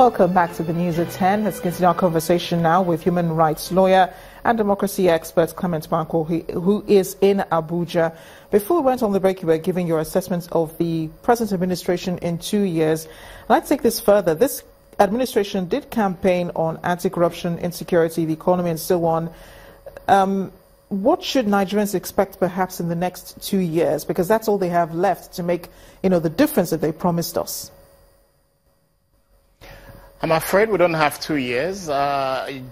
Welcome back to the News at 10. Let's continue our conversation now with human rights lawyer and democracy expert Clement Mukha, who is in Abuja. Before we went on the break, you were giving your assessment of the present administration in 2 years. I'd take this further. This administration did campaign on anti-corruption, insecurity, the economy, and so on. What should Nigerians expect perhaps in the next 2 years? Because that's all they have left to make, the difference that they promised us. I'm afraid we don't have 2 years.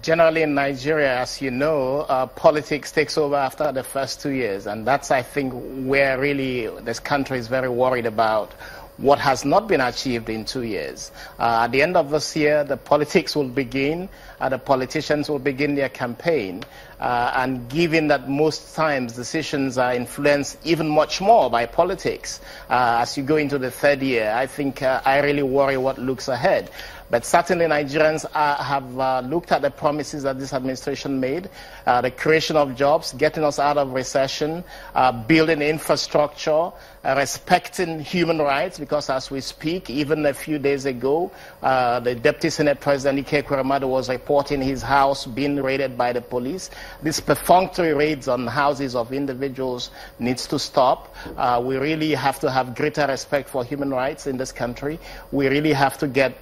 Generally in Nigeria, as you know, politics takes over after the first 2 years. And that's, I think, where really this country is very worried about what has not been achieved in 2 years. At the end of this year, the politics will begin. The politicians will begin their campaign. And given that most times decisions are influenced even much more by politics, as you go into the third year, I think I really worry what looks ahead. But certainly Nigerians have looked at the promises that this administration made, the creation of jobs, getting us out of recession, building infrastructure, respecting human rights, because as we speak, even a few days ago, the Deputy Senate President Ike Ekweremadu was reporting his house being raided by the police. These perfunctory raids on houses of individuals needs to stop. We really have to have greater respect for human rights in this country. We really have to get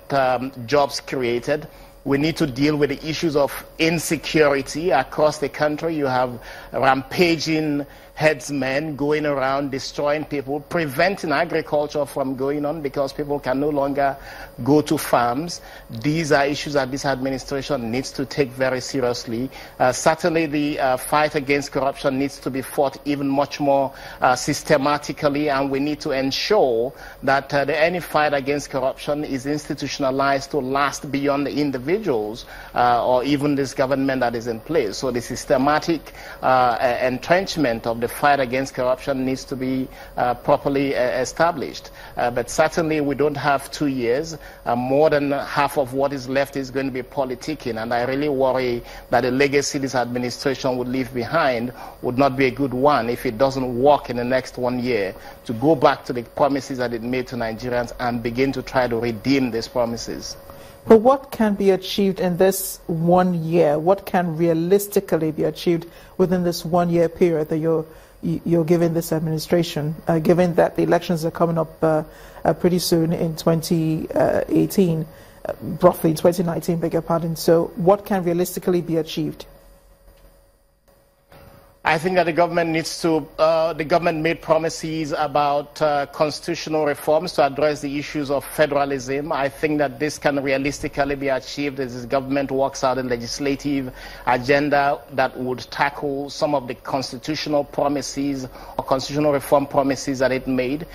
jobs created. We need to deal with the issues of insecurity across the country. You have rampaging headsmen going around destroying people, preventing agriculture from going on because people can no longer go to farms. These are issues that this administration needs to take very seriously. Certainly the fight against corruption needs to be fought even much more systematically, and we need to ensure that any fight against corruption is institutionalized to last beyond the individuals or even this government that is in place. So the systematic entrenchment of the fight against corruption needs to be properly established. But certainly we don't have 2 years. More than half of what is left is going to be politicking, and I really worry that the legacy this administration would leave behind would not be a good one if it doesn't work in the next 1 year to go back to the promises that it made to Nigerians and begin to try to redeem these promises. But what can be achieved in this 1 year? What can realistically be achieved within this 1 year period that you're giving this administration, given that the elections are coming up pretty soon in 2018, roughly in 2019, beg your pardon. So what can realistically be achieved? I think that the government needs to, the government made promises about constitutional reforms to address the issues of federalism. I think that this can realistically be achieved as the government works out a legislative agenda that would tackle some of the constitutional promises or constitutional reform promises that it made.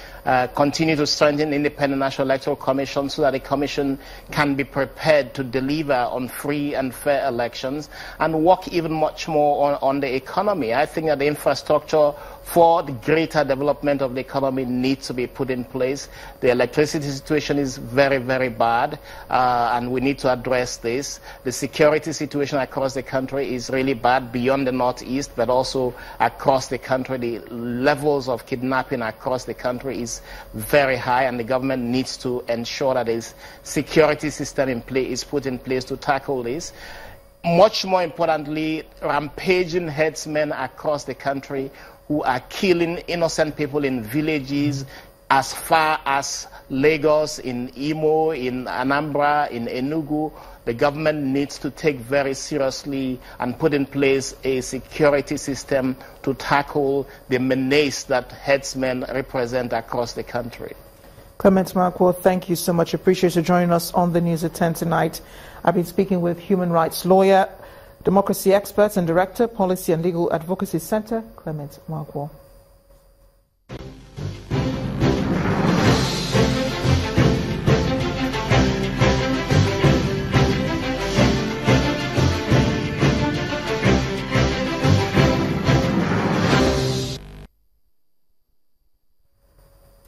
Continue to strengthen independent National Electoral Commission so that the commission can be prepared to deliver on free and fair elections, and work even much more on the economy. I think that the infrastructure for the greater development of the economy needs to be put in place. The electricity situation is very, very bad, and we need to address this. The security situation across the country is really bad beyond the northeast, but also across the country. The levels of kidnapping across the country is very high, and the government needs to ensure that its security system is put in place to tackle this. Much more importantly, rampaging headsmen across the country who are killing innocent people in villages as far as Lagos, in Imo, in Anambra, in Enugu. The government needs to take very seriously and put in place a security system to tackle the menace that headsmen represent across the country. Clement Mukha, thank you so much. Appreciate you joining us on the News at 10 tonight. I've been speaking with human rights lawyer, democracy expert and director, Policy and Legal Advocacy Center, Clement Mukha.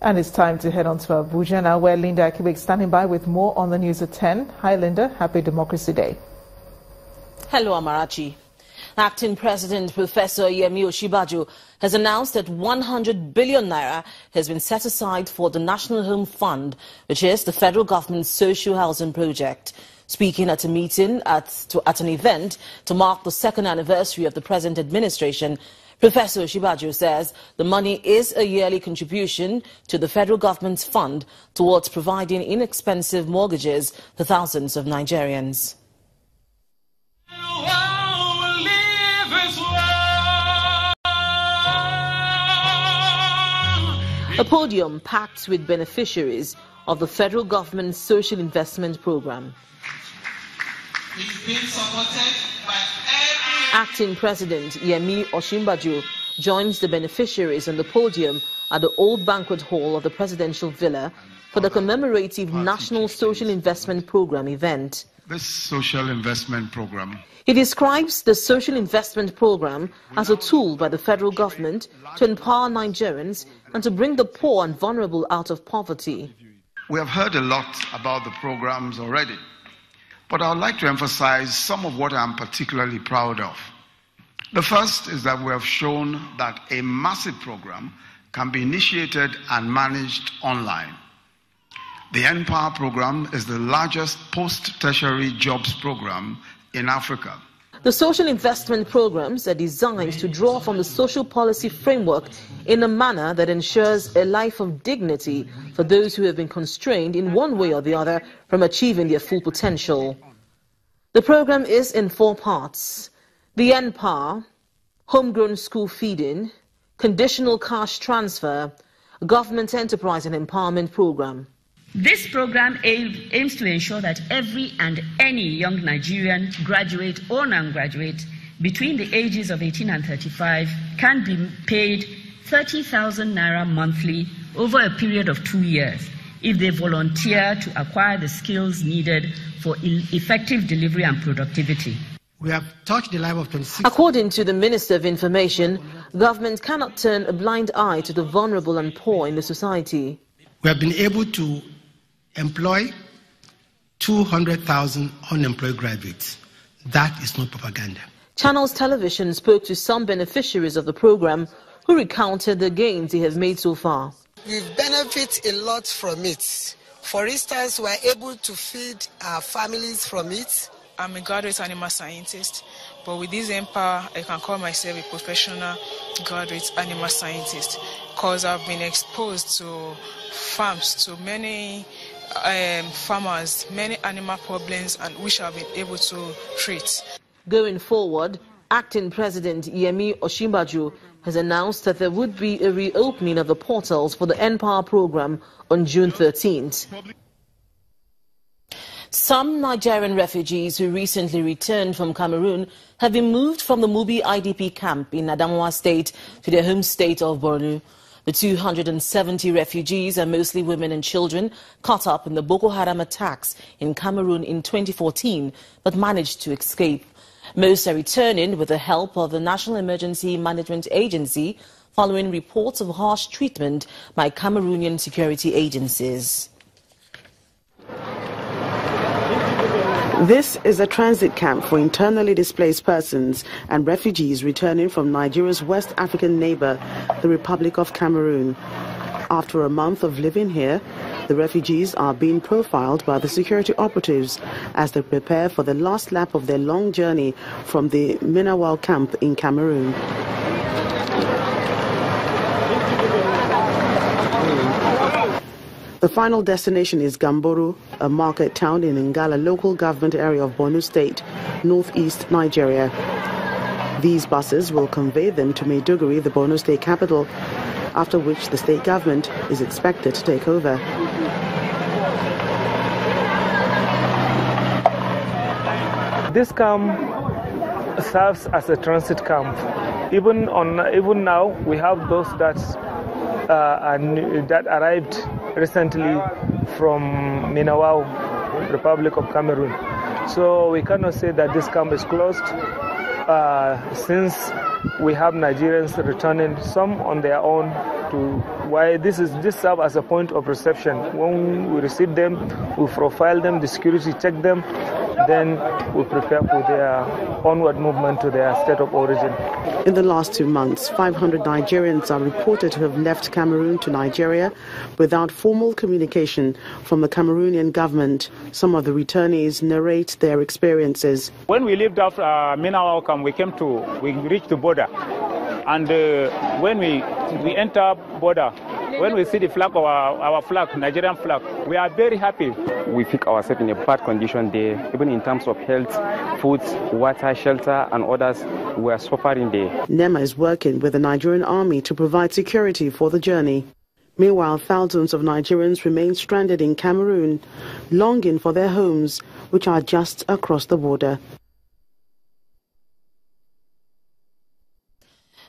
And it's time to head on to Abuja now, where Linda Akibe is standing by with more on the News at 10. Hi, Linda. Happy Democracy Day. Hello, Amarachi. Acting President Professor Yemi Osinbajo has announced that 100 billion naira has been set aside for the National Home Fund, which is the federal government's social housing project. Speaking at a meeting at an event to mark the second anniversary of the present administration, Professor Osinbajo says the money is a yearly contribution to the federal government's fund towards providing inexpensive mortgages to thousands of Nigerians. A podium packed with beneficiaries of the federal government's social investment program. It's being supported by Acting President Yemi Osinbajo joins the beneficiaries on the podium at the Old Banquet Hall of the Presidential Villa for the commemorative National Social Investment Program event. This social investment program. He describes the social investment program as a tool by the federal government to empower Nigerians and to bring the poor and vulnerable out of poverty. We have heard a lot about the programs already, but I would like to emphasize some of what I'm particularly proud of. The first is that we have shown that a massive program can be initiated and managed online. The N100 program is the largest post-tertiary jobs program in Africa. The social investment programs are designed to draw from the social policy framework in a manner that ensures a life of dignity for those who have been constrained in one way or the other from achieving their full potential. The program is in 4 parts: the N100, homegrown school feeding, conditional cash transfer, government enterprise and empowerment program. This program aims to ensure that every and any young Nigerian, graduate or non-graduate, between the ages of 18 and 35 can be paid 30,000 naira monthly over a period of 2 years if they volunteer to acquire the skills needed for effective delivery and productivity. We have touched the life of 26. According to the Minister of Information, government cannot turn a blind eye to the vulnerable and poor in the society. We have been able to employ 200,000 unemployed graduates. That is not propaganda. Channels Television spoke to some beneficiaries of the program who recounted the gains they have made so far. We've benefited a lot from it. For instance, we're able to feed our families from it. I'm a graduate animal scientist, but with this Empower, I can call myself a professional graduate animal scientist because I've been exposed to farms, to many farmers, many animal problems, and which I've been able to treat. Going forward, Acting President Yemi Osinbajo has announced that there would be a reopening of the portals for the N100 program on June 13th. Some Nigerian refugees who recently returned from Cameroon have been moved from the Mubi IDP camp in Adamawa State to their home state of Borno. The 270 refugees are mostly women and children caught up in the Boko Haram attacks in Cameroon in 2014 but managed to escape. Most are returning with the help of the National Emergency Management Agency following reports of harsh treatment by Cameroonian security agencies. This is a transit camp for internally displaced persons and refugees returning from Nigeria's West African neighbor, the Republic of Cameroon. After a month of living here, the refugees are being profiled by the security operatives as they prepare for the last lap of their long journey from the Minawal camp in Cameroon. The final destination is Gamboru, a market town in Ngala local government area of Borno State, northeast Nigeria. These buses will convey them to Maiduguri, the Borno State capital, after which the state government is expected to take over. This camp serves as a transit camp. Even now, we have those that arrived recently from Minawao, Republic of Cameroon. So we cannot say that this camp is closed since we have Nigerians returning, some on their own, to why this serves as a point of reception. When we receive them, we profile them, the security check them. then we prepare for their onward movement to their state of origin. In the last 2 months, 500 Nigerians are reported to have left Cameroon to Nigeria without formal communication from the Cameroonian government. Some of the returnees narrate their experiences. When we lived off Minawa, we reached the border. And when we enter border, when we see the flag of our flag, Nigerian flag, we are very happy. We pick ourselves in a bad condition there, even in terms of health, food, water, shelter, and others. We are suffering there. NEMA is working with the Nigerian army to provide security for the journey. Meanwhile, thousands of Nigerians remain stranded in Cameroon, longing for their homes, which are just across the border.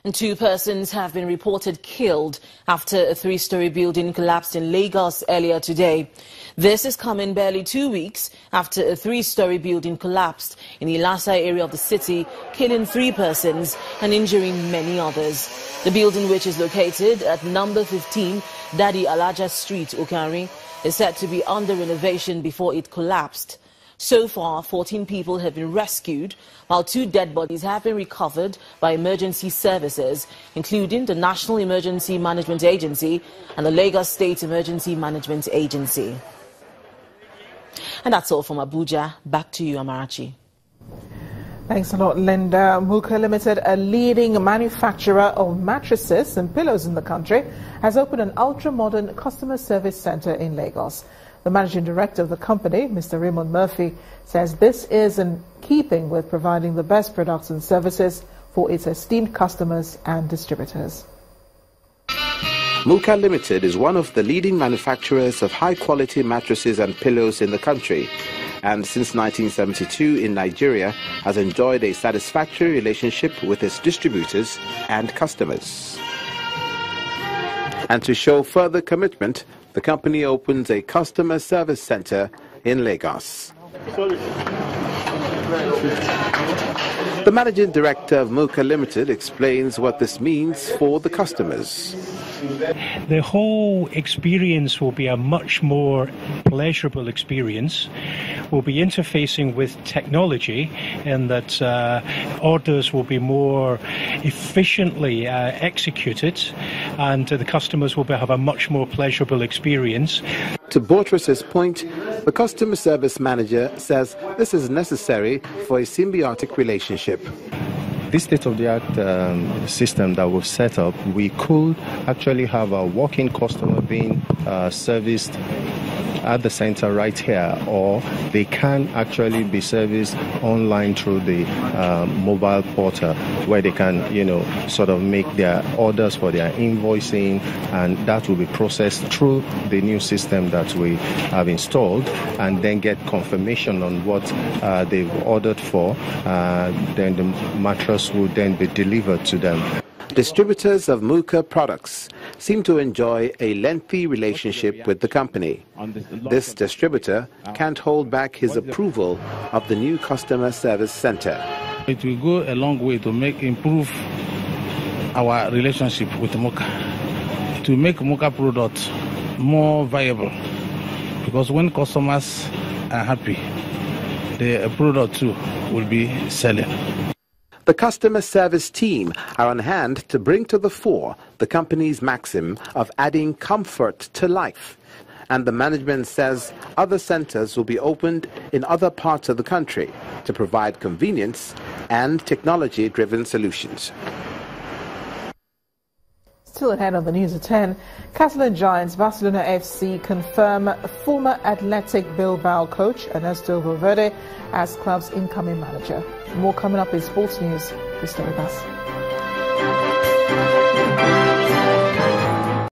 And 2 persons have been reported killed after a 3-story building collapsed in Lagos earlier today. This is coming barely 2 weeks after a 3-story building collapsed in the Ilasa area of the city, killing 3 persons and injuring many others. The building, which is located at number 15 Dadi Alaja Street, Okari, is said to be under renovation before it collapsed. So far, 14 people have been rescued, while 2 dead bodies have been recovered by emergency services, including the National Emergency Management Agency and the Lagos State Emergency Management Agency. And that's all from Abuja. Back to you, Amarachi. Thanks a lot, Linda. Mukha Limited, a leading manufacturer of mattresses and pillows in the country, has opened an ultra-modern customer service center in Lagos. The managing director of the company, Mr. Raymond Murphy, says this is in keeping with providing the best products and services for its esteemed customers and distributors. Mukha Limited is one of the leading manufacturers of high-quality mattresses and pillows in the country, and since 1972 in Nigeria has enjoyed a satisfactory relationship with its distributors and customers. And to show further commitment, the company opens a customer service center in Lagos. The managing director of Mukha Limited explains what this means for the customers. The whole experience will be a much more pleasurable experience. We'll be interfacing with technology in that orders will be more efficiently executed, and the customers will have a much more pleasurable experience. To buttress his point, the customer service manager says this is necessary for a symbiotic relationship. This state-of-the-art system that we've set up, we could actually have a walk-in customer being serviced at the center right here, or they can actually be serviced online through the mobile portal, where they can, sort of make their orders for their invoicing, and that will be processed through the new system that we have installed, and then get confirmation on what they've ordered for. Then the mattress will then be delivered to them. Distributors of Mukha products seem to enjoy a lengthy relationship with the company. This distributor can't hold back his approval of the new customer service center. It will go a long way to improve our relationship with Mukha, to make Mukha products more viable, because when customers are happy, the product too will be selling. The customer service team are on hand to bring to the fore the company's maxim of adding comfort to life. And the management says other centers will be opened in other parts of the country to provide convenience and technology-driven solutions. Still ahead on the news at 10, Catalan giants Barcelona FC confirm former Athletic Bilbao coach Ernesto Valverde as club's incoming manager. More coming up in sports news. Christopher Bass.